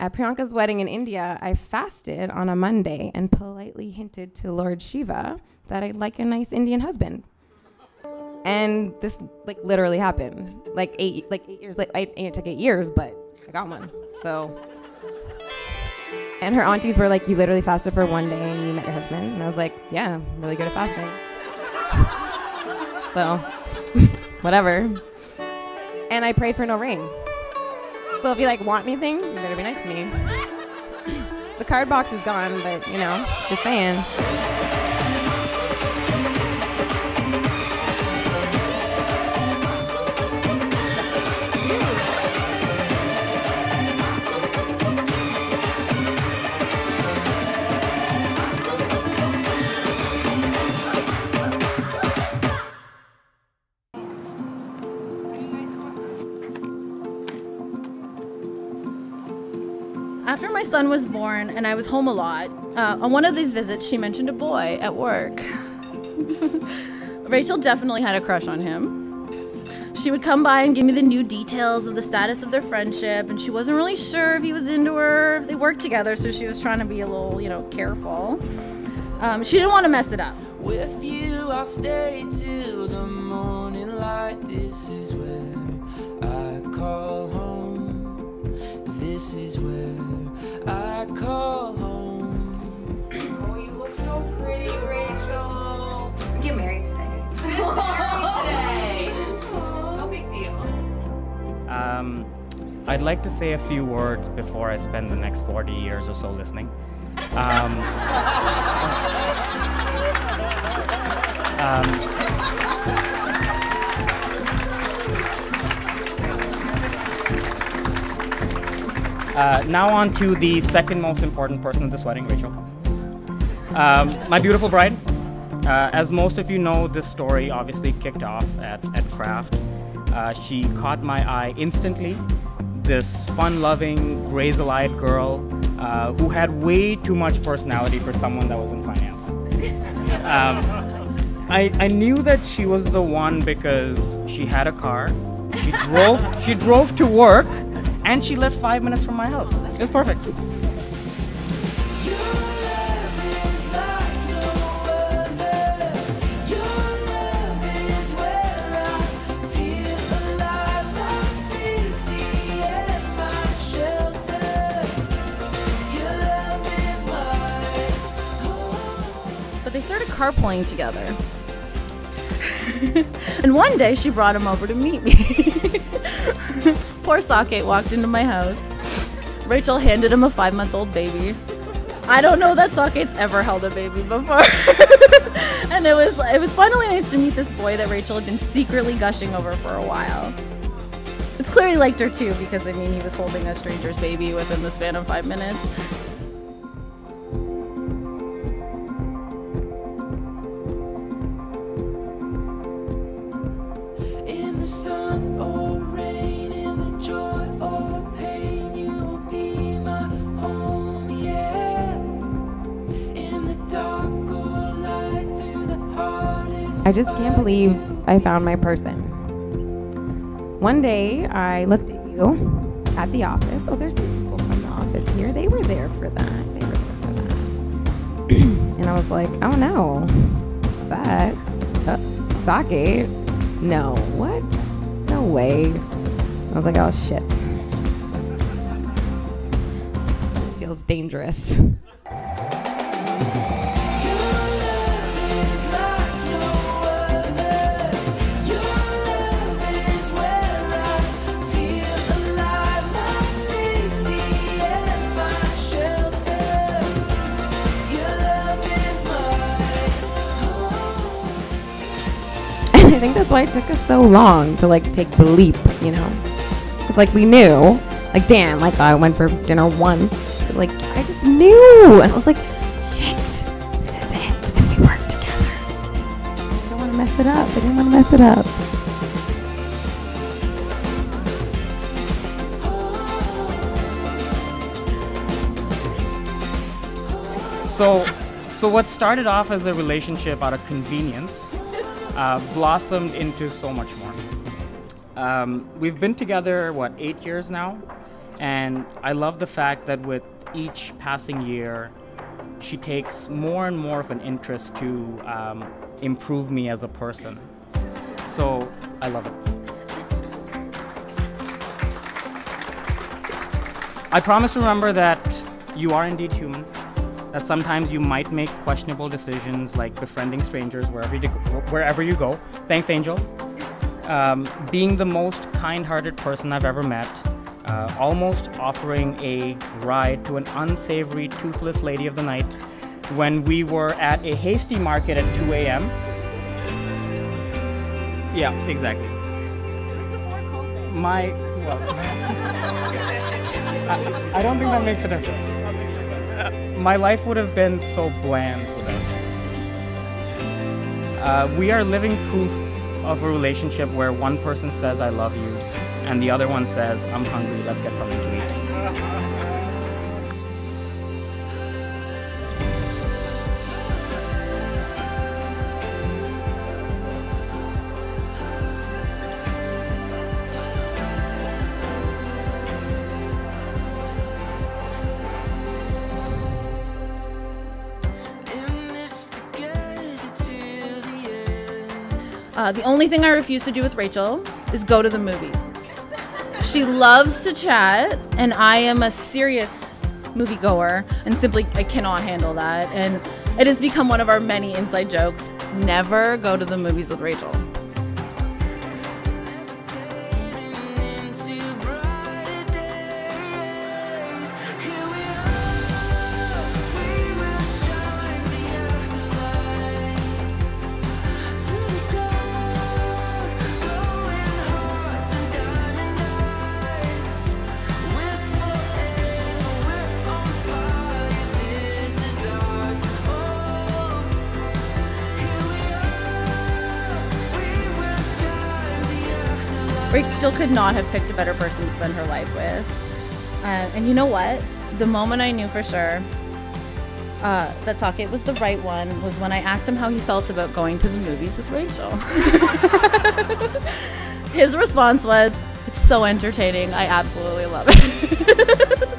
At Priyanka's wedding in India, I fasted on a Monday and politely hinted to Lord Shiva that I'd like a nice Indian husband. And this like literally happened. Like 8 years later. It took 8 years, but I got one. So, and her aunties were like, "You literally fasted for one day and you met your husband." And I was like, "Yeah, I'm really good at fasting." So, whatever. And I prayed for no rain. So if you like want anything, you better be nice to me. The card box is gone, but you know, just saying. After my son was born and I was home a lot, on one of these visits, she mentioned a boy at work. Rachel definitely had a crush on him. She would come by and give me the new details of the status of their friendship, and she wasn't really sure if he was into her. They worked together, so she was trying to be a little, careful. She didn't want to mess it up. With you, I'll stay till the morning light. This is where I call home. This is where I call home. Oh, you look so pretty, Rachel. We get married today. No big deal. I'd like to say a few words before I spend the next 40 years or so listening. Now on to the second most important person at this wedding, Rachel. My beautiful bride. As most of you know, this story obviously kicked off at Craft. She caught my eye instantly. This fun-loving, gray-eyed girl who had way too much personality for someone that was in finance. I knew that she was the one because she had a car. She drove to work. And she lived 5 minutes from my house. It was perfect. But they started carpooling together. And one day she brought him over to meet me. Poor Saket walked into my house. Rachel handed him a 5-month-old baby. I don't know that Saket's ever held a baby before. And it was finally nice to meet this boy that Rachel had been secretly gushing over for a while. It's clear he liked her too, because he was holding a stranger's baby within the span of 5 minutes. In the sun or rain, in the joy or pain, you will be my home, yeah. In the dark or light, through the hardest. I just can't believe I found my person. One day, I looked at you at the office. Oh, there's some people from the office here. They were there for that. And I was like, oh no, what's that? Saket? No, what? No way. I was like, oh shit. This feels dangerous. I think that's why it took us so long to take the leap, It's like we knew, damn, I went for dinner once, I just knew, and I was like, shit, this is it, and we worked together. I don't want to mess it up. I didn't want to mess it up. So what started off as a relationship out of convenience blossomed into so much more. We've been together, 8 years now? And I love the fact that with each passing year, she takes more and more of an interest to improve me as a person. So I love it. I promise to remember that you are indeed human, that sometimes you might make questionable decisions like befriending strangers wherever you go. Thanks, Angel. Being the most kind-hearted person I've ever met, almost offering a ride to an unsavory, toothless lady of the night when we were at a hasty market at 2 a.m. Yeah, exactly. I don't think that makes a difference. My life would have been so bland without you. We are living proof of a relationship where one person says, I love you, and the other one says, I'm hungry, let's get something to eat. The only thing I refuse to do with Rachel is go to the movies. She loves to chat, and I am a serious moviegoer, and simply I cannot handle that. And it has become one of our many inside jokes. Never go to the movies with Rachel. Rachel could not have picked a better person to spend her life with. And you know what? The moment I knew for sure that Saket was the right one was when I asked him how he felt about going to the movies with Rachel. His response was, it's so entertaining. I absolutely love it.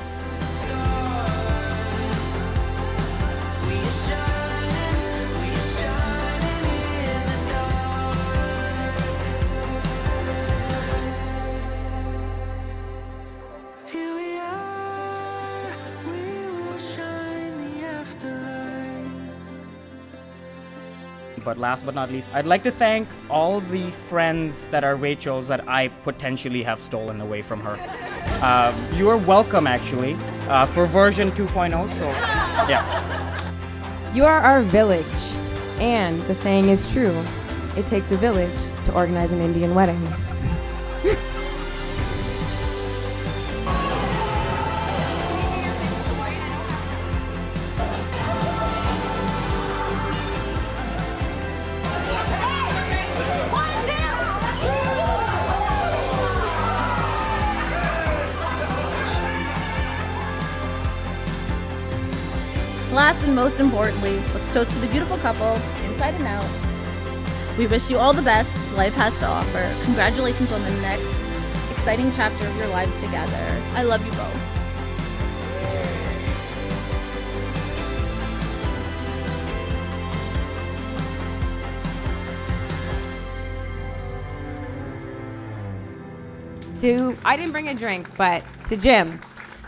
But last but not least, I'd like to thank all the friends that are Rachel's that I potentially have stolen away from her. You are welcome, actually, for version 2.0, so yeah. You are our village, and the saying is true. It takes a village to organize an Indian wedding. Last and most importantly, let's toast to the beautiful couple, inside and out. We wish you all the best life has to offer. Congratulations on the next exciting chapter of your lives together. I love you both. I didn't bring a drink, but to Jim,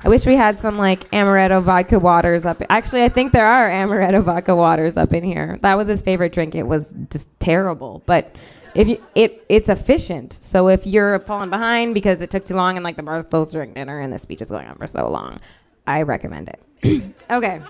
I wish we had some like amaretto vodka waters up. Actually, I think there are amaretto vodka waters up in here. That was his favorite drink. It was just terrible, but it's efficient. So if you're falling behind because it took too long and like the bar's closed during dinner and the speech is going on for so long, I recommend it. Okay.